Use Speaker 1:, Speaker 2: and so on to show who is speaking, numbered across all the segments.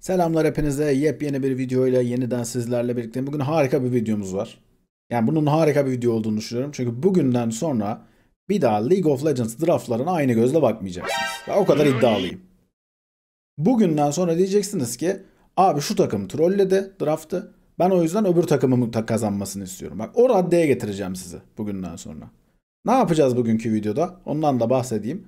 Speaker 1: Selamlar hepinize. Yepyeni bir video ile yeniden sizlerle birlikteyim. Bugün harika bir videomuz var. Yani bunun harika bir video olduğunu düşünüyorum. Çünkü bugünden sonra bir daha League of Legends draftlarına aynı gözle bakmayacaksınız. Ben o kadar iddialıyım. Bugünden sonra diyeceksiniz ki abi şu takım trolledi draftı. Ben o yüzden öbür takımımın kazanmasını istiyorum. Bak o raddeye getireceğim sizi bugünden sonra. Ne yapacağız bugünkü videoda? Ondan da bahsedeyim.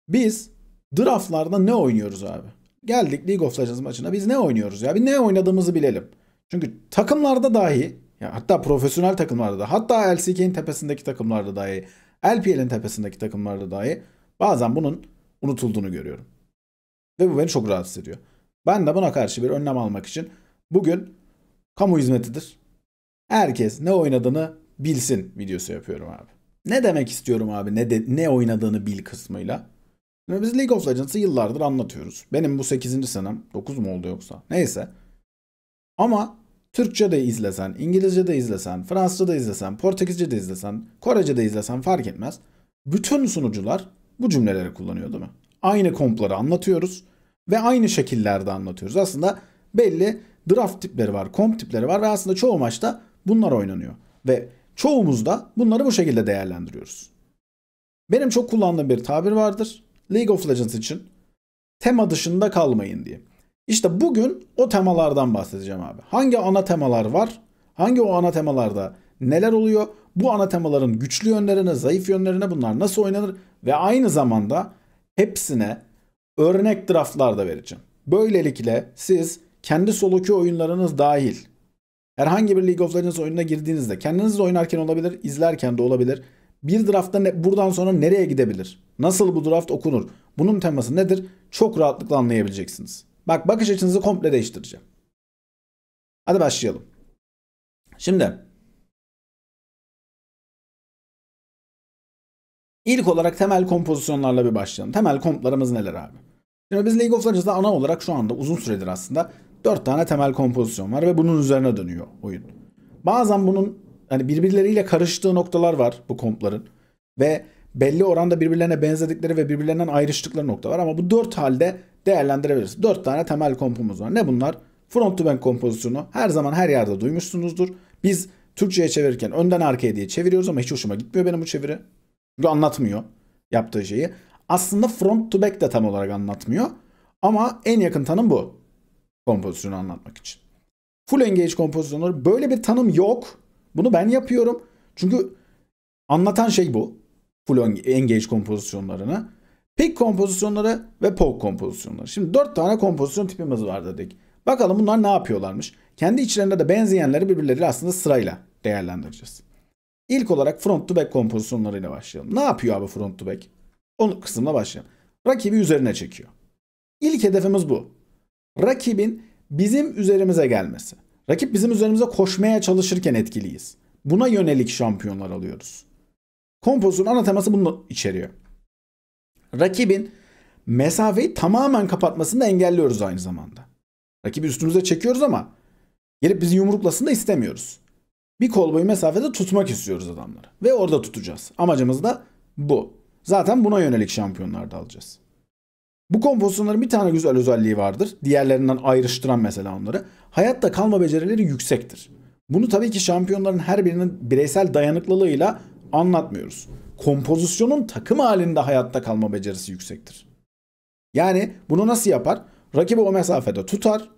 Speaker 1: Biz draftlarda ne oynuyoruz abi? Geldik League of Legends maçına. Biz ne oynuyoruz ya? Bir ne oynadığımızı bilelim. Çünkü takımlarda dahi, ya hatta profesyonel takımlarda da, hatta LCK'in tepesindeki takımlarda dahi, LPL'in tepesindeki takımlarda dahi bazen bunun unutulduğunu görüyorum. Ve bu beni çok rahatsız ediyor. Ben de buna karşı bir önlem almak için bugün kamu hizmetidir. Herkes ne oynadığını bilsin videosu yapıyorum abi. Ne demek istiyorum abi? Ne oynadığını bil kısmıyla. Biz League of Legends'ı yıllardır anlatıyoruz. Benim bu 8. senem. 9 mu oldu yoksa? Neyse. Ama Türkçe de izlesen, İngilizce de izlesen, Fransızca da izlesen, Portekizce de izlesen, Korece de izlesen fark etmez. Bütün sunucular bu cümleleri kullanıyor değil mi? Aynı kompları anlatıyoruz ve aynı şekillerde anlatıyoruz. Aslında belli draft tipleri var, komp tipleri var ve aslında çoğu maçta bunlar oynanıyor. Ve çoğumuz da bunları bu şekilde değerlendiriyoruz. Benim çok kullandığım bir tabir vardır. League of Legends için tema dışında kalmayın diye. İşte bugün o temalardan bahsedeceğim abi. Hangi ana temalar var? Hangi o ana temalarda neler oluyor? Bu ana temaların güçlü yönlerine, zayıf yönlerine bunlar nasıl oynanır? Ve aynı zamanda hepsine örnek draftlar da vereceğim. Böylelikle siz kendi solo queue oyunlarınız dahil herhangi bir League of Legends oyununa girdiğinizde kendiniz de oynarken olabilir, izlerken de olabilir. Bir draftta buradan sonra nereye gidebilir? Nasıl bu draft okunur? Bunun teması nedir? Çok rahatlıkla anlayabileceksiniz. Bak bakış açınızı komple değiştireceğim. Hadi başlayalım. Şimdi ilk olarak temel kompozisyonlarla bir başlayalım. Temel komplarımız neler abi? Şimdi biz League of Legends'da ana olarak şu anda uzun süredir aslında 4 tane temel kompozisyon var ve bunun üzerine dönüyor oyun. Bazen bunun hani birbirleriyle karıştığı noktalar var bu kompların ve belli oranda birbirlerine benzedikleri ve birbirlerinden ayrıştıkları nokta var ama bu 4 halde değerlendirebiliriz. 4 tane temel kompumuz var. Ne bunlar? Front to back kompozisyonu her zaman her yerde duymuşsunuzdur. Biz Türkçe'ye çevirirken önden arkaya diye çeviriyoruz ama hiç hoşuma gitmiyor benim bu çeviri. Çünkü anlatmıyor yaptığı şeyi. Aslında front to back de tam olarak anlatmıyor. Ama en yakın tanım bu. Kompozisyonu anlatmak için. Full engage kompozisyonları böyle bir tanım yok. Bunu ben yapıyorum. Çünkü anlatan şey bu. Full engage kompozisyonlarını. Pick kompozisyonları ve poke kompozisyonları. Şimdi 4 tane kompozisyon tipimiz var dedik. Bakalım bunlar ne yapıyorlarmış. Kendi içlerinde de benzeyenleri birbirleriyle aslında sırayla değerlendireceğiz. İlk olarak front to back kompozisyonlarıyla başlayalım. Ne yapıyor abi front to back? O kısımla başlayalım. Rakibi üzerine çekiyor. İlk hedefimiz bu. Rakibin bizim üzerimize gelmesi. Rakip bizim üzerimize koşmaya çalışırken etkiliyiz. Buna yönelik şampiyonlar alıyoruz. Kompozisyonun ana teması bunu içeriyor. Rakibin mesafeyi tamamen kapatmasını da engelliyoruz aynı zamanda. Rakibi üstümüze çekiyoruz ama gelip bizi yumruklasın da istemiyoruz. Bir kol boyu mesafede tutmak istiyoruz adamları. Ve orada tutacağız. Amacımız da bu. Zaten buna yönelik şampiyonlar da alacağız. Bu kompozisyonların bir tane güzel özelliği vardır. Diğerlerinden ayrıştıran mesela onları. Hayatta kalma becerileri yüksektir. Bunu tabii ki şampiyonların her birinin bireysel dayanıklılığıyla anlatmıyoruz. Kompozisyonun takım halinde hayatta kalma becerisi yüksektir. Yani bunu nasıl yapar? Rakibi o mesafede tutar.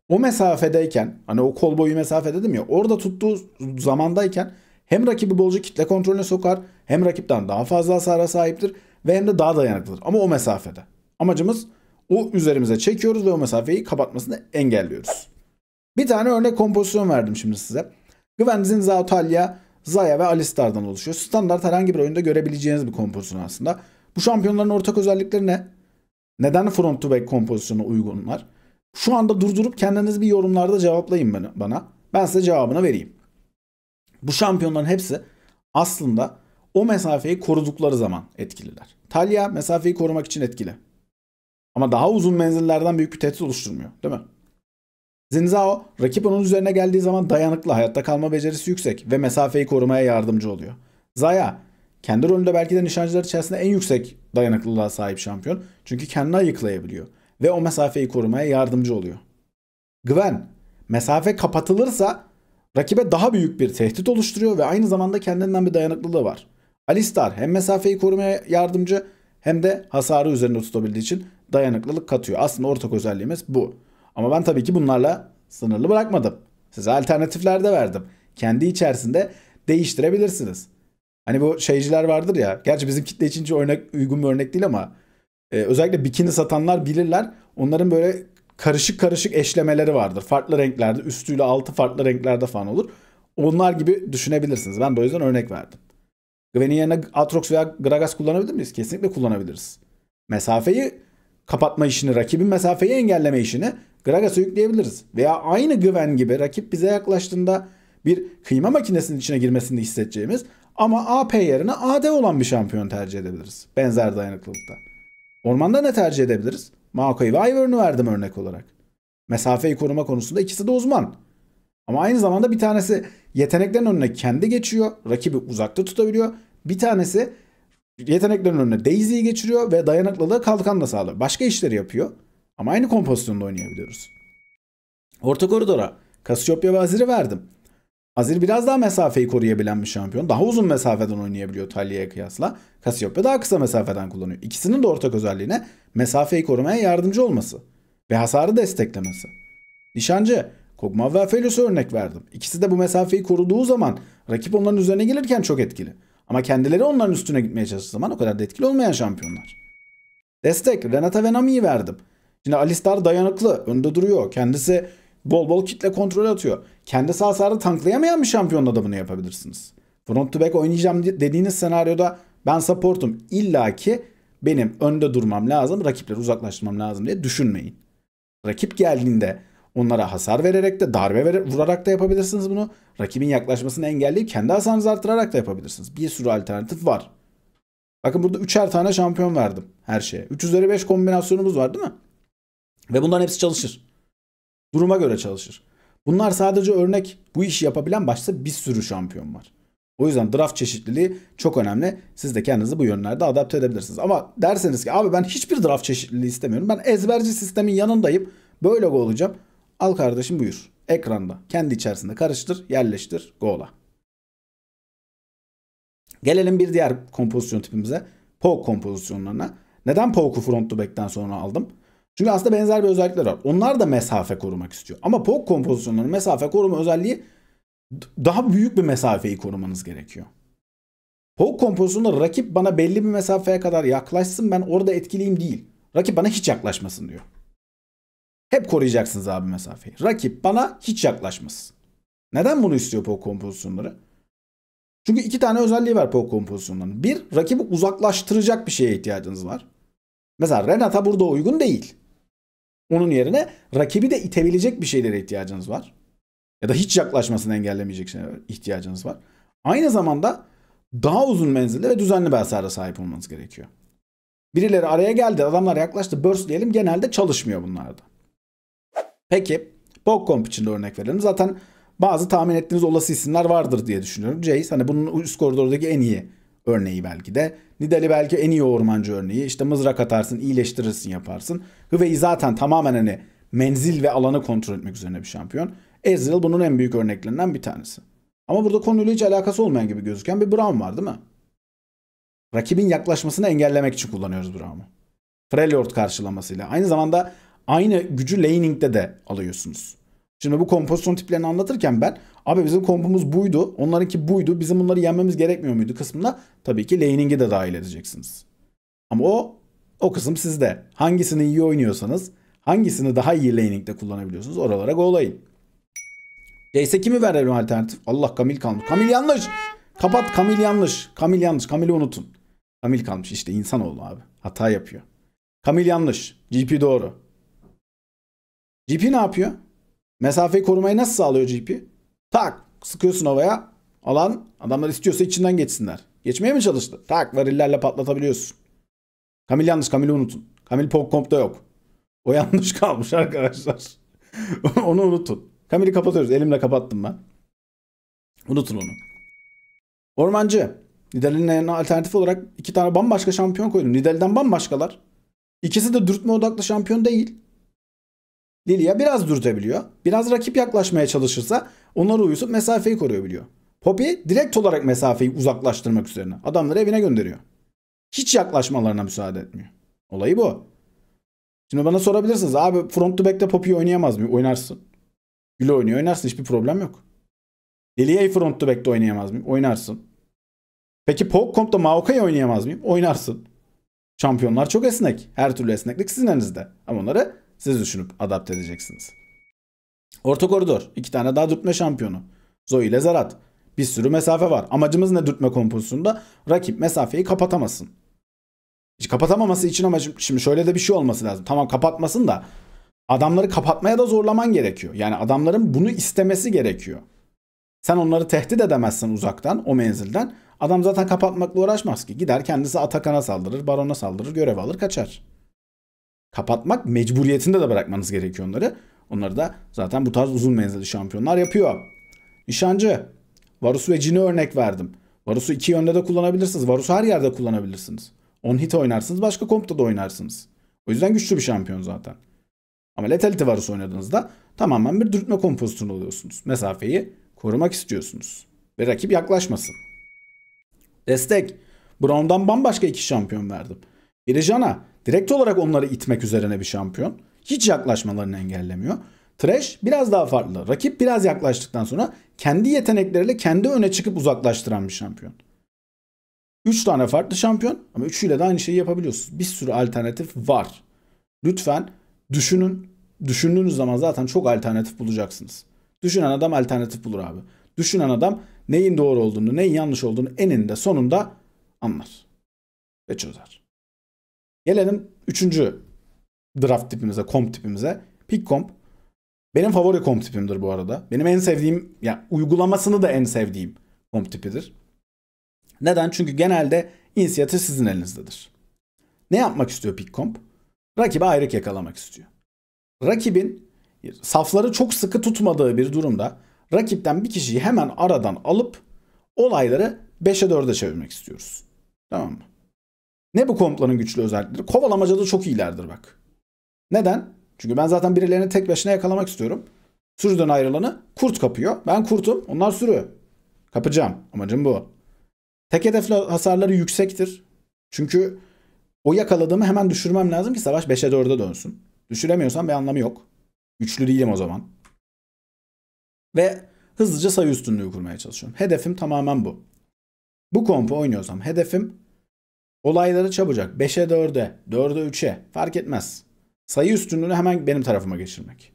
Speaker 1: O mesafedeyken, hani o kol boyu mesafe dedim ya, orada tuttuğu zamandayken hem rakibi bolca kitle kontrolüne sokar, hem rakipten daha fazla hasara sahiptir ve hem de daha dayanıklıdır. Ama o mesafede. Amacımız o üzerimize çekiyoruz ve o mesafeyi kapatmasını engelliyoruz. Bir tane örnek kompozisyon verdim şimdi size. Gwen, Xin Zhao, Taliyah, Xayah ve Alistar'dan oluşuyor. Standart herhangi bir oyunda görebileceğiniz bir kompozisyon aslında. Bu şampiyonların ortak özellikleri ne? Neden front to back kompozisyona uygunlar? Şu anda durdurup kendiniz bir yorumlarda cevaplayın bana. Ben size cevabını vereyim. Bu şampiyonların hepsi aslında o mesafeyi korudukları zaman etkililer. Taliyah mesafeyi korumak için etkili. Ama daha uzun menzillerden büyük bir tehdit oluşturmuyor, değil mi? Xin Zhao, rakip onun üzerine geldiği zaman dayanıklı, hayatta kalma becerisi yüksek ve mesafeyi korumaya yardımcı oluyor. Xayah, kendi rolünde belki de nişancılar içerisinde en yüksek dayanıklılığa sahip şampiyon. Çünkü kendini ayıklayabiliyor ve o mesafeyi korumaya yardımcı oluyor. Gwen mesafe kapatılırsa rakibe daha büyük bir tehdit oluşturuyor ve aynı zamanda kendinden bir dayanıklılığı var. Alistar hem mesafeyi korumaya yardımcı hem de hasarı üzerinde tutabildiği için dayanıklılık katıyor. Aslında ortak özelliğimiz bu. Ama ben tabii ki bunlarla sınırlı bırakmadım. Size alternatifler de verdim. Kendi içerisinde değiştirebilirsiniz. Hani bu şeyciler vardır ya. Gerçi bizim kitle için hiç uygun bir örnek değil ama özellikle bikini satanlar bilirler. Onların böyle karışık karışık eşlemeleri vardır. Farklı renklerde, üstüyle altı farklı renklerde falan olur. Onlar gibi düşünebilirsiniz. Ben de o yüzden örnek verdim. Gwen'in yerine Aatrox veya Gragas kullanabilir miyiz? Kesinlikle kullanabiliriz. Mesafeyi kapatma işini, rakibin mesafeyi engelleme işini Gragas'a yükleyebiliriz. Veya aynı Gwen gibi rakip bize yaklaştığında bir kıyma makinesinin içine girmesini hissedeceğimiz ama AP yerine AD olan bir şampiyon tercih edebiliriz. Benzer dayanıklılıkta. Ormanda ne tercih edebiliriz? Maokai ve Ivern'ı verdim örnek olarak. Mesafeyi koruma konusunda ikisi de uzman. Ama aynı zamanda bir tanesi yeteneklerin önüne kendi geçiyor. Rakibi uzakta tutabiliyor. Bir tanesi yeteneklerin önüne Daisy'yi geçiriyor ve dayanıklılığı kalkan da sağlıyor. Başka işleri yapıyor. Ama aynı kompozisyonda oynayabiliyoruz. Orta koridora Cassiopeia ve Azir'i verdim. Azir biraz daha mesafeyi koruyabilen bir şampiyon. Daha uzun mesafeden oynayabiliyor Talia'ya kıyasla. Cassiopeia daha kısa mesafeden kullanıyor. İkisinin de ortak özelliğine mesafeyi korumaya yardımcı olması ve hasarı desteklemesi. Nişancı Kog'Maw ve Aphelios'a örnek verdim. İkisi de bu mesafeyi koruduğu zaman rakip onların üzerine gelirken çok etkili. Ama kendileri onların üstüne gitmeye çalıştığı zaman o kadar da etkili olmayan şampiyonlar. Destek Renata ve Nami'yi verdim. Şimdi Alistar dayanıklı, önde duruyor. Kendisi bol bol kitle kontrol atıyor. Kendisi hasarı tanklayamayan bir şampiyonla da bunu yapabilirsiniz. Front to back oynayacağım dediğiniz senaryoda ben supportum. İlla ki benim önde durmam lazım, rakipleri uzaklaştırmam lazım diye düşünmeyin. Rakip geldiğinde onlara hasar vererek de vurarak da yapabilirsiniz bunu. Rakibin yaklaşmasını engelleyip kendi hasarınızı artırarak da yapabilirsiniz. Bir sürü alternatif var. Bakın burada 3'er tane şampiyon verdim her şeye. 3 üzeri 5 kombinasyonumuz var değil mi? Ve bunların hepsi çalışır. Duruma göre çalışır. Bunlar sadece örnek. Bu işi yapabilen başta bir sürü şampiyon var. O yüzden draft çeşitliliği çok önemli. Siz de kendinizi bu yönlerde adapte edebilirsiniz. Ama derseniz ki abi ben hiçbir draft çeşitliliği istemiyorum. Ben ezberci sistemin yanındayım. Böyle go olacağım. Al kardeşim buyur. Ekranda. Kendi içerisinde karıştır, yerleştir, go'la. Gelelim bir diğer kompozisyon tipimize. Poke kompozisyonlarına. Neden Poke'u front to back'ten sonra aldım? Çünkü aslında benzer bir özellikler var. Onlar da mesafe korumak istiyor. Ama Poke kompozisyonlarının mesafe koruma özelliği daha büyük bir mesafeyi korumanız gerekiyor. Poke kompozisyonunda rakip bana belli bir mesafeye kadar yaklaşsın, ben orada etkiliyim değil. Rakip bana hiç yaklaşmasın diyor. Hep koruyacaksınız abi mesafeyi. Rakip bana hiç yaklaşmasın. Neden bunu istiyor Poke kompozisyonları? Çünkü iki tane özelliği var Poke kompozisyonlarının. Bir, rakibi uzaklaştıracak bir şeye ihtiyacınız var. Mesela Renata burada uygun değil. Onun yerine rakibi de itebilecek bir şeylere ihtiyacınız var. Ya da hiç yaklaşmasını engellemeyecek şeylere ihtiyacınız var. Aynı zamanda daha uzun menzilli ve düzenli bir hasara sahip olmanız gerekiyor. Birileri araya geldi, adamlar yaklaştı, burst diyelim, genelde çalışmıyor bunlarda. Peki, Poke Comp için de örnek verelim. Zaten bazı tahmin ettiğiniz olası isimler vardır diye düşünüyorum. Jace, hani bunun üst koridordaki en iyi örneği belki de. Nidalee belki en iyi ormancı örneği. İşte mızrak atarsın, iyileştirirsin, yaparsın. Hüvey zaten tamamen hani menzil ve alanı kontrol etmek üzerine bir şampiyon. Ezreal bunun en büyük örneklerinden bir tanesi. Ama burada konuyla hiç alakası olmayan gibi gözüken bir Braum var değil mi? Rakibin yaklaşmasını engellemek için kullanıyoruz Braum'u. Freljord karşılamasıyla. Aynı zamanda aynı gücü laning'de de alıyorsunuz. Şimdi bu kompozisyon tiplerini anlatırken ben abi bizim kompumuz buydu, onlarınki buydu, bizim bunları yenmemiz gerekmiyor muydu kısmında tabii ki laning'i de dahil edeceksiniz. Ama o kısım sizde. Hangisini iyi oynuyorsanız, hangisini daha iyi laning'de kullanabiliyorsunuz, oralara go'layın. Jace'e kimi verelim alternatif? Allah, Camille kalmış. Camille yanlış. Kapat, Camille yanlış. Camille yanlış. Camille'i unutun. Camille kalmış. İşte insanoğlu abi. Hata yapıyor. Camille yanlış. GP doğru. GP ne yapıyor? Mesafeyi korumayı nasıl sağlıyor GP? Tak. Sıkıyorsun havaya. Alan. Adamlar istiyorsa içinden geçsinler. Geçmeye mi çalıştı? Tak. Varillerle patlatabiliyorsun. Camille yanlış. Camille'i unutun. Camille Poke Comp'ta yok. O yanlış kalmış arkadaşlar. Onu unutun. Camille'i kapatıyoruz. Elimle kapattım ben. Unutun onu. Ormancı. Nidalee'nin alternatif olarak iki tane bambaşka şampiyon koydum. Nidalee'den bambaşkalar. İkisi de dürtme odaklı şampiyon değil. Lilia biraz dürtebiliyor. Biraz rakip yaklaşmaya çalışırsa onlara uyusup mesafeyi koruyabiliyor. Poppy direkt olarak mesafeyi uzaklaştırmak üzerine. Adamları evine gönderiyor. Hiç yaklaşmalarına müsaade etmiyor. Olayı bu. Şimdi bana sorabilirsiniz. Abi front to back'te Poppy'yi oynayamaz mıyım? Oynarsın. Gül oynuyor. Oynarsın. Hiçbir problem yok. Lilia'yı front to back'te oynayamaz mıyım? Oynarsın. Peki Poke Comp'ta Maokai'yi oynayamaz mıyım? Oynarsın. Şampiyonlar çok esnek. Her türlü esneklik sizin elinizde. Ama onları siz düşünüp adapte edeceksiniz. Orta koridor. 2 tane daha dürtme şampiyonu. Zoe ile Zerat. Bir sürü mesafe var. Amacımız ne dürtme kompozisyonunda? Rakip mesafeyi kapatamasın. Hiç kapatamaması için ama şimdi şöyle de bir şey olması lazım. Tamam kapatmasın da adamları kapatmaya da zorlaman gerekiyor. Yani adamların bunu istemesi gerekiyor. Sen onları tehdit edemezsin uzaktan, o menzilden. Adam zaten kapatmakla uğraşmaz ki. Gider kendisi Atakan'a saldırır, Baron'a saldırır, görev alır, kaçar. Kapatmak mecburiyetinde de bırakmanız gerekiyor onları. Onları da zaten bu tarz uzun menzilli şampiyonlar yapıyor. Nişancı. Varus ve Jin'i örnek verdim. Varus'u iki yönde de kullanabilirsiniz. Varus'u her yerde kullanabilirsiniz. 10 hit oynarsınız, başka kompta da oynarsınız. O yüzden güçlü bir şampiyon zaten. Ama Lethality Varus oynadığınızda tamamen bir dürtme kompozisyonu oluyorsunuz. Mesafeyi korumak istiyorsunuz. Ve rakip yaklaşmasın. Destek. Braum'dan bambaşka iki şampiyon verdim. Biri Jana. Direkt olarak onları itmek üzerine bir şampiyon. Hiç yaklaşmalarını engellemiyor. Thresh biraz daha farklı. Rakip biraz yaklaştıktan sonra kendi yetenekleriyle kendi öne çıkıp uzaklaştıran bir şampiyon. 3 tane farklı şampiyon ama üçüyle de aynı şeyi yapabiliyorsunuz. Bir sürü alternatif var. Lütfen düşünün. Düşündüğünüz zaman zaten çok alternatif bulacaksınız. Düşünen adam alternatif bulur abi. Düşünen adam neyin doğru olduğunu, neyin yanlış olduğunu eninde sonunda anlar. Ve çözer. Gelelim 3. draft tipimize, komp tipimize. Pick komp. Benim favori komp tipimdir bu arada. Benim en sevdiğim, yani uygulamasını da en sevdiğim komp tipidir. Neden? Çünkü genelde inisiyatif sizin elinizdedir. Ne yapmak istiyor pick komp? Rakibe ayrık yakalamak istiyor. Rakibin safları çok sıkı tutmadığı bir durumda rakipten bir kişiyi hemen aradan alıp olayları 5'e 4'e çevirmek istiyoruz. Tamam mı? Ne bu kompların güçlü özellikleri? Kovalamacada çok iyilerdir bak. Neden? Çünkü ben zaten birilerini tek başına yakalamak istiyorum. Sürüden ayrılanı kurt kapıyor. Ben kurtum, onlar sürü. Kapacağım. Amacım bu. Tek hedefli hasarları yüksektir. Çünkü o yakaladığımı hemen düşürmem lazım ki savaş 5'e 4'e dönsün. Düşüremiyorsam bir anlamı yok. Güçlü değilim o zaman. Ve hızlıca sayı üstünlüğü kurmaya çalışıyorum. Hedefim tamamen bu. Bu kompu oynuyorsam hedefim olayları çabucak 5'e 4'e, 4'e 3'e fark etmez. Sayı üstünlüğünü hemen benim tarafıma geçirmek.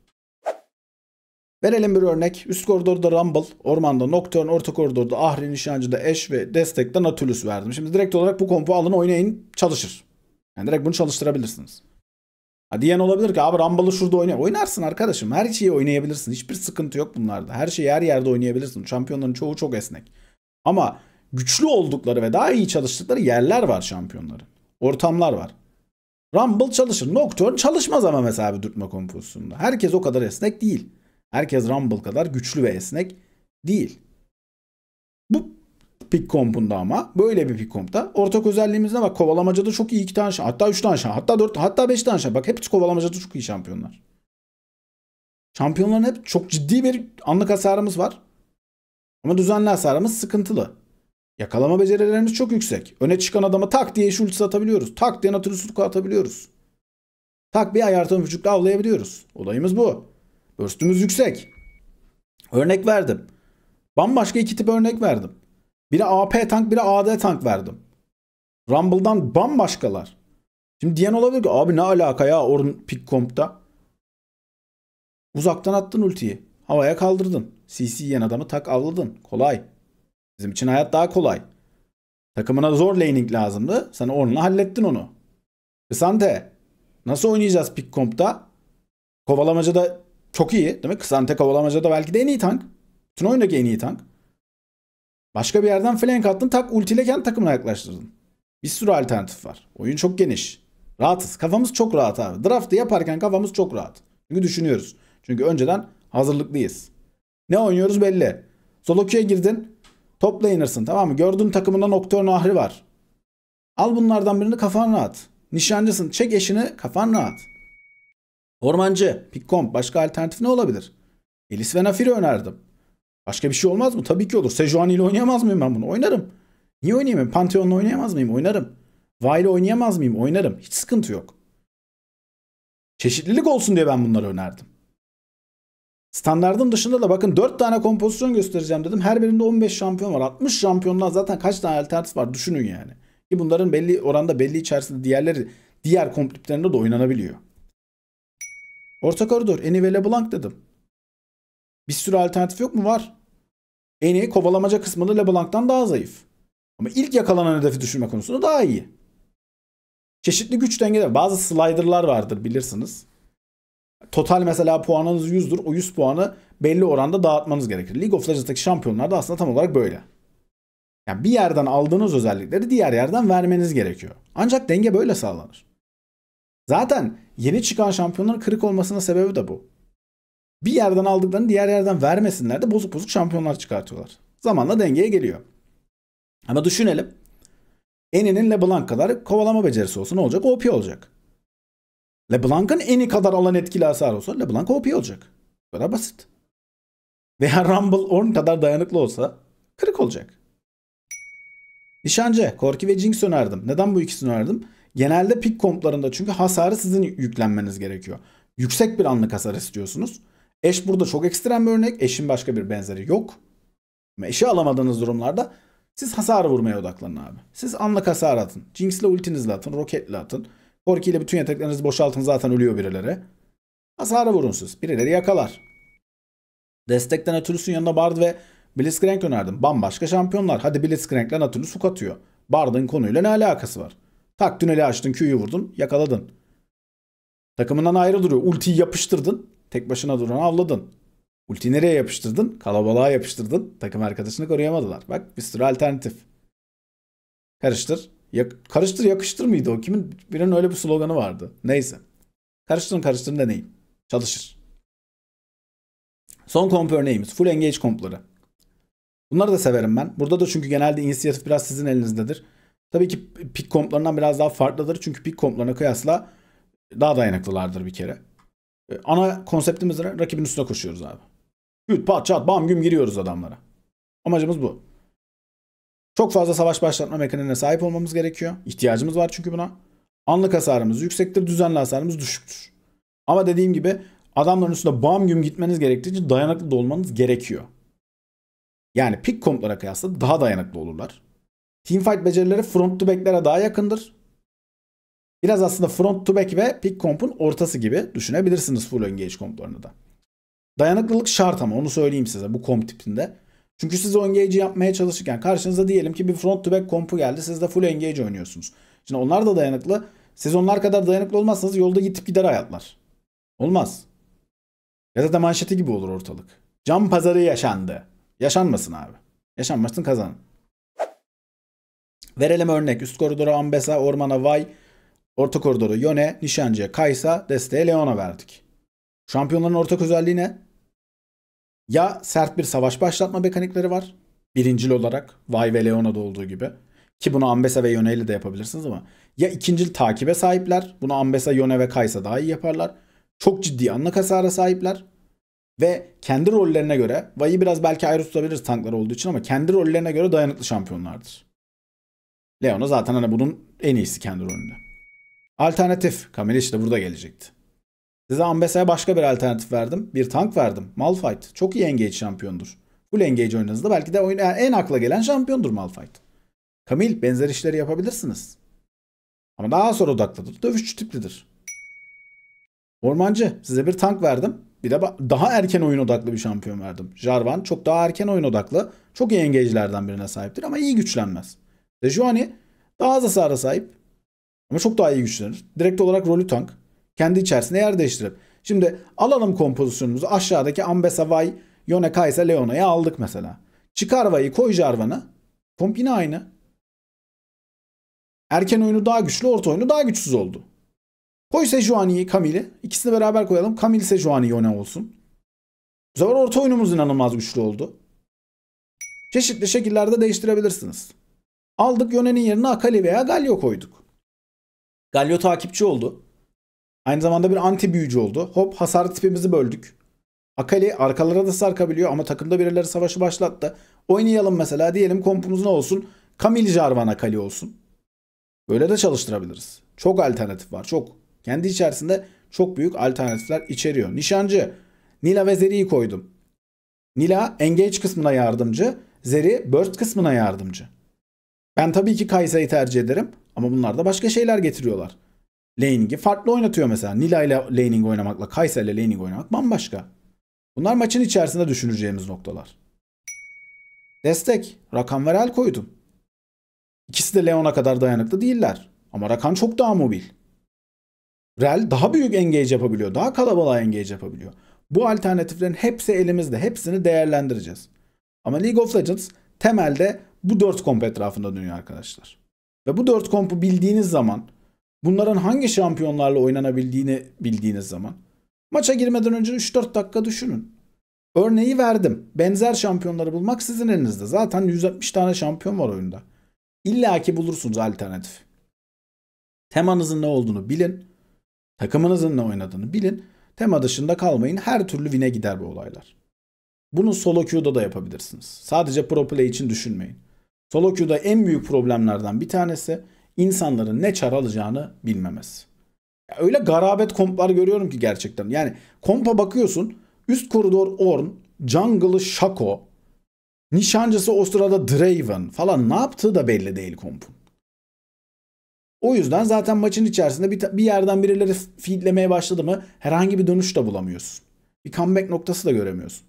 Speaker 1: Verelim bir örnek. Üst koridorda Rumble, ormanda Nocturne, orta koridorda Ahri, nişancıda Ashe ve destekte Nautilus verdim. Şimdi direkt olarak bu kompu alın oynayın, çalışır. Yani direkt bunu çalıştırabilirsiniz. Ha diyen olabilir ki abi Rumble'ı şurada oynayayım. Oynarsın arkadaşım. Her şeyi oynayabilirsin. Hiçbir sıkıntı yok bunlarda. Her şeyi her yerde oynayabilirsin. Şampiyonların çoğu çok esnek. Ama güçlü oldukları ve daha iyi çalıştıkları yerler var şampiyonların. Ortamlar var. Rumble çalışır. Nocturne çalışmaz ama mesela bir dürtme kompozisyonunda. Herkes o kadar esnek değil. Herkes Rumble kadar güçlü ve esnek değil. Bu pick kompunda ama böyle bir pick kompta ortak özelliğimizde bak kovalamacada çok iyi 2 tane hatta 3 tane hatta 4 hatta 5 tane bak hepsi kovalamacada çok iyi şampiyonlar. Şampiyonların hep çok ciddi bir anlık hasarımız var. Ama düzenli hasarımız sıkıntılı. Yakalama becerilerimiz çok yüksek. Öne çıkan adama tak diye şu ultisi atabiliyoruz. Tak diye Nautilus atabiliyoruz. Tak bir ayartan öpücükle avlayabiliyoruz. Olayımız bu. Burst'ümüz yüksek. Örnek verdim. Bambaşka 2 tip örnek verdim. Biri AP tank, biri AD tank verdim. Rumble'dan bambaşkalar. Şimdi diyen olabilir ki abi ne alaka ya Orn pick kompta. Uzaktan attın ultiyi. Havaya kaldırdın. CC yiyen adamı tak avladın. Kolay. Bizim için hayat daha kolay. Takımına zor laning lazımdı. Sen Ornn'la hallettin onu. Kısante. Nasıl oynayacağız pick kompta? Kovalamacada çok iyi değil mi? Kısante kovalamacada belki de en iyi tank. Bütün oyundaki en iyi tank. Başka bir yerden flank attın tak ultiyle kendi takımına yaklaştırdın. Bir sürü alternatif var. Oyun çok geniş. Rahatız. Kafamız çok rahat abi. Draft'ı yaparken kafamız çok rahat. Çünkü düşünüyoruz. Çünkü önceden hazırlıklıyız. Ne oynuyoruz belli. Solo queue'ya girdin. Top laner'sın tamam mı? Gördüğün takımında Nocturne Ahri var. Al bunlardan birini kafan rahat. Nişancısın. Çek eşini kafan rahat. Ormancı, Pick-Comp, başka alternatif ne olabilir? Elis ve Nafir'i önerdim. Başka bir şey olmaz mı? Tabii ki olur. Sejuani ile oynayamaz mıyım ben bunu? Oynarım. Niye oynayayım? Pantheon'la oynayamaz mıyım? Oynarım. Vi ile oynayamaz mıyım? Oynarım. Hiç sıkıntı yok. Çeşitlilik olsun diye ben bunları önerdim. Standardın dışında da bakın 4 tane kompozisyon göstereceğim dedim. Her birinde 15 şampiyon var. 60 şampiyonlar zaten kaç tane alternatif var düşünün yani. Ki bunların belli oranda belli içerisinde diğer kompliplerinde de oynanabiliyor. Orta koridor Eni ve LeBlanc dedim. Bir sürü alternatif yok mu? Var. Eni kovalamaca kısmında LeBlanc'tan daha zayıf. Ama ilk yakalanan hedefi düşürme konusunda daha iyi. Çeşitli güç dengeleri. Bazı slider'lar vardır bilirsiniz. Total mesela puanınız 100'dür. O 100 puanı belli oranda dağıtmanız gerekir. League of Legends'daki şampiyonlar da aslında tam olarak böyle. Yani bir yerden aldığınız özellikleri diğer yerden vermeniz gerekiyor. Ancak denge böyle sağlanır. Zaten yeni çıkan şampiyonların kırık olmasının sebebi de bu. Bir yerden aldıklarını diğer yerden vermesinler de bozuk bozuk şampiyonlar çıkartıyorlar. Zamanla dengeye geliyor. Ama düşünelim. Eni'nin LeBlanc kadar kovalama becerisi olsa ne olacak? OP olacak. LeBlanc'ın Eni kadar alan etkili hasar olsa LeBlanc OP olacak. Bu kadar basit. Veya Rumble Ornn kadar dayanıklı olsa kırık olacak. Nişancı, Corki ve Jinx önerdim. Neden bu ikisini önerdim? Genelde pick komplarında çünkü hasarı sizin yüklenmeniz gerekiyor. Yüksek bir anlık hasar istiyorsunuz. Ashe burada çok ekstrem bir örnek. Ashe'in başka bir benzeri yok. Ama Ashe'i alamadığınız durumlarda siz hasarı vurmaya odaklanın abi. Siz anlık hasar atın. Jinx'le ultinizle atın. Rocket'le atın. Corki ile bütün yeteneklerinizi boşaltın, zaten ölüyor birileri. Hasarı vurun siz. Birileri yakalar. Destekten Natulus'un yanına Bard ve Blitzcrank önerdim. Bambaşka şampiyonlar. Hadi Blitzcrank'le Nautilus hook atıyor. Bard'ın konuyla ne alakası var? Tak tüneli açtın, Q'yu vurdun, yakaladın. Takımından ayrı duruyor. Ultiyi yapıştırdın. Tek başına duran avladın. Ultiyi nereye yapıştırdın? Kalabalığa yapıştırdın. Takım arkadaşını koruyamadılar. Bak bir sürü alternatif. Karıştır. Karıştır yakıştır mıydı o? Birinin öyle bir sloganı vardı. Neyse. Karıştırın deneyin. Çalışır. Son komp örneğimiz. Full engage kompları. Bunları da severim ben. Burada da çünkü genelde inisiyatif biraz sizin elinizdedir. Tabii ki pick komplarından biraz daha farklıdır. Çünkü pick komplarına kıyasla daha dayanıklılardır bir kere. Ana konseptimiz rakibin üstüne koşuyoruz abi. Güt pat çat bam güm giriyoruz adamlara. Amacımız bu. Çok fazla savaş başlatma mekaniğine sahip olmamız gerekiyor. İhtiyacımız var çünkü buna. Anlık hasarımız yüksektir, düzenli hasarımız düşüktür. Ama dediğim gibi adamların üstüne bam güm gitmeniz gerektiği için dayanıklı da olmanız gerekiyor. Yani pick komplara kıyasla daha dayanıklı olurlar. Teamfight becerileri front to back'lere daha yakındır. Biraz aslında front to back ve pick komp'un ortası gibi düşünebilirsiniz full engage komplarını da. Dayanıklılık şart ama onu söyleyeyim size bu komp tipinde. Çünkü siz o engage'i yapmaya çalışırken karşınıza diyelim ki bir front to back kompu geldi. Siz de full engage oynuyorsunuz. Şimdi onlar da dayanıklı. Siz onlar kadar dayanıklı olmazsanız yolda gidip gider hayatlar. Olmaz. Gazete manşeti gibi olur ortalık. Cam pazarı yaşandı. Yaşanmasın abi. Yaşanmasın, kazanın. Verelim örnek. Üst koridora Ambessa, Orman'a Vi, orta koridora Yone, Nişancı'ya Kaysa, desteğe Leon'a verdik. Şampiyonların ortak özelliği ne? Ya sert bir savaş başlatma mekanikleri var. Birincil olarak Vi ve Leona'da olduğu gibi. Ki bunu Ambessa ve Yone ile de yapabilirsiniz ama. Ya ikincil takibe sahipler. Bunu Ambessa, Yone ve Kaysa daha iyi yaparlar. Çok ciddi anlık hasara sahipler. Ve kendi rollerine göre, Vi'yi biraz belki ayrı tutabiliriz tanklar olduğu için ama kendi rollerine göre dayanıklı şampiyonlardır. Leona zaten hani bunun en iyisi kendi rolünde. Alternatif. Camille işte burada gelecekti. Size Ambessa'ya başka bir alternatif verdim. Bir tank verdim. Malphite. Çok iyi engage şampiyondur. Full engage oynadığınızda belki de en akla gelen şampiyondur Malphite. Camille benzer işleri yapabilirsiniz. Ama daha az odaklıdır. Dövüşçü tiplidir. Ormancı. Size bir tank verdim. Bir de daha erken oyun odaklı bir şampiyon verdim. Jarvan çok daha erken oyun odaklı. Çok iyi engage'lerden birine sahiptir ama iyi güçlenmez. Sejuani daha az hasara sahip. Ama çok daha iyi güçlenir. Direkt olarak rolü tank. Kendi içerisinde yer değiştirip. Şimdi alalım kompozisyonumuzu. Aşağıdaki Ambessa, Vi, Yone, Kaysa, Leona'yı aldık mesela. Çıkar Vi'yi, koy Jarvan'ı. Komp yine aynı. Erken oyunu daha güçlü, orta oyunu daha güçsüz oldu. Koy Sejuani'yi, Camille'i. İkisini beraber koyalım. Camille, Sejuani, Yone olsun. Bu sefer orta oyunumuz inanılmaz güçlü oldu. Çeşitli şekillerde değiştirebilirsiniz. Aldık Yone'nin yerine Akali veya Galio koyduk. Galio takipçi oldu. Aynı zamanda bir anti büyücü oldu. Hop, hasar tipimizi böldük. Akali arkalara da sarkabiliyor ama takımda birileri savaşı başlattı. Oynayalım mesela, diyelim kompumuz ne olsun? Camille Jarvan Akali olsun. Böyle de çalıştırabiliriz. Çok alternatif var. Çok. Kendi içerisinde çok büyük alternatifler içeriyor. Nişancı. Nilah ve Zeri'yi koydum. Nilah engage kısmına yardımcı. Zeri burst kısmına yardımcı. Ben tabii ki Kaysa'yı tercih ederim. Ama bunlar da başka şeyler getiriyorlar. Laning'i farklı oynatıyor mesela. Nilah ile laning oynamakla Kaysa ile laning oynamak bambaşka. Bunlar maçın içerisinde düşüneceğimiz noktalar. Destek. Rakan ve Rel koydum. İkisi de Leon'a kadar dayanıklı değiller. Ama Rakan çok daha mobil. Rel daha büyük engage yapabiliyor. Daha kalabalığa engage yapabiliyor. Bu alternatiflerin hepsi elimizde. Hepsini değerlendireceğiz. Ama League of Legends temelde bu 4 komp etrafında dönüyor arkadaşlar. Ve bu 4 kompu bildiğiniz zaman, bunların hangi şampiyonlarla oynanabildiğini bildiğiniz zaman, maça girmeden önce 3-4 dakika düşünün. Örneği verdim. Benzer şampiyonları bulmak sizin elinizde. Zaten 160 tane şampiyon var oyunda. İlla ki bulursunuz alternatif. Temanızın ne olduğunu bilin. Takımınızın ne oynadığını bilin. Tema dışında kalmayın. Her türlü win'e gider bu olaylar. Bunu solo queue'da da yapabilirsiniz. Sadece pro play için düşünmeyin. Solo queue'da en büyük problemlerden bir tanesi insanların ne çar alacağını bilmemesi. Ya öyle garabet komplar görüyorum ki gerçekten. Yani kompa bakıyorsun. Üst koridor Ornn, jungle'ı Shaco, nişancısı o sırada Draven falan, ne yaptığı da belli değil kompun. O yüzden zaten maçın içerisinde bir yerden birileri feedlemeye başladı mı herhangi bir dönüş de bulamıyorsun. Bir comeback noktası da göremiyorsun.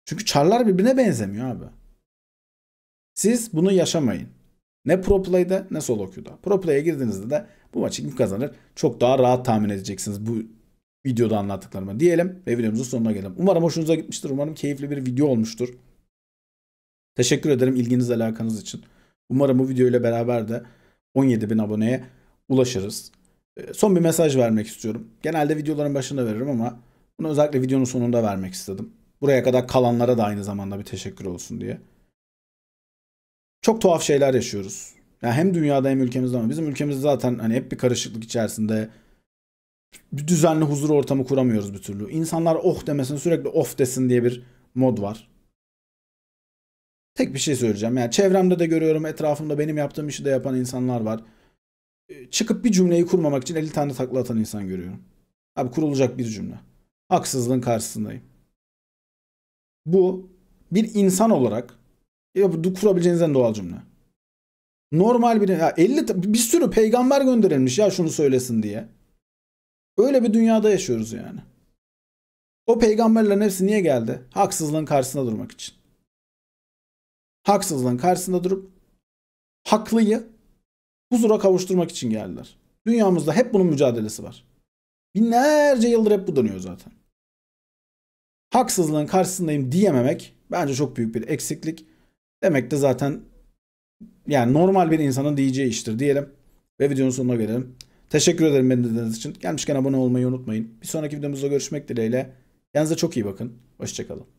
Speaker 1: Çünkü çarlar birbirine benzemiyor abi. Siz bunu yaşamayın. Ne pro play'de ne solo queue'da. Pro play'e girdiğinizde de bu maçı kim kazanır çok daha rahat tahmin edeceksiniz bu videoda anlattıklarımı diyelim ve videomuzun sonuna gelelim. Umarım hoşunuza gitmiştir. Umarım keyifli bir video olmuştur. Teşekkür ederim ilginiz alakanız için. Umarım bu videoyla beraber de 17.000 aboneye ulaşırız. Son bir mesaj vermek istiyorum. Genelde videoların başında veririm ama bunu özellikle videonun sonunda vermek istedim. Buraya kadar kalanlara da aynı zamanda bir teşekkür olsun diye. Çok tuhaf şeyler yaşıyoruz. Yani hem dünyada hem ülkemizde, ama bizim ülkemizde zaten hani hep bir karışıklık içerisinde, bir düzenli huzur ortamı kuramıyoruz bir türlü. İnsanlar oh demesin, sürekli of desin diye bir mod var. Tek bir şey söyleyeceğim. Yani çevremde de görüyorum, etrafımda benim yaptığım işi de yapan insanlar var. Çıkıp bir cümleyi kurmamak için 50 tane takla atan insan görüyorum. Abi kurulacak bir cümle. Haksızlığın karşısındayım. Bu bir insan olarak kurabileceğiniz en doğal cümle. Normal bir, ya 50 bir sürü peygamber gönderilmiş ya şunu söylesin diye. Öyle bir dünyada yaşıyoruz yani. O peygamberlerin hepsi niye geldi? Haksızlığın karşısında durmak için. Haksızlığın karşısında durup haklıyı huzura kavuşturmak için geldiler. Dünyamızda hep bunun mücadelesi var. Binlerce yıldır hep bu dönüyor zaten. Haksızlığın karşısındayım diyememek bence çok büyük bir eksiklik. Demek de zaten yani normal bir insanın diyeceği iştir diyelim. Ve videonun sonuna gelelim. Teşekkür ederim beni dinlediğiniz için. Gelmişken abone olmayı unutmayın. Bir sonraki videomuzda görüşmek dileğiyle. Kendinize çok iyi bakın. Hoşçakalın.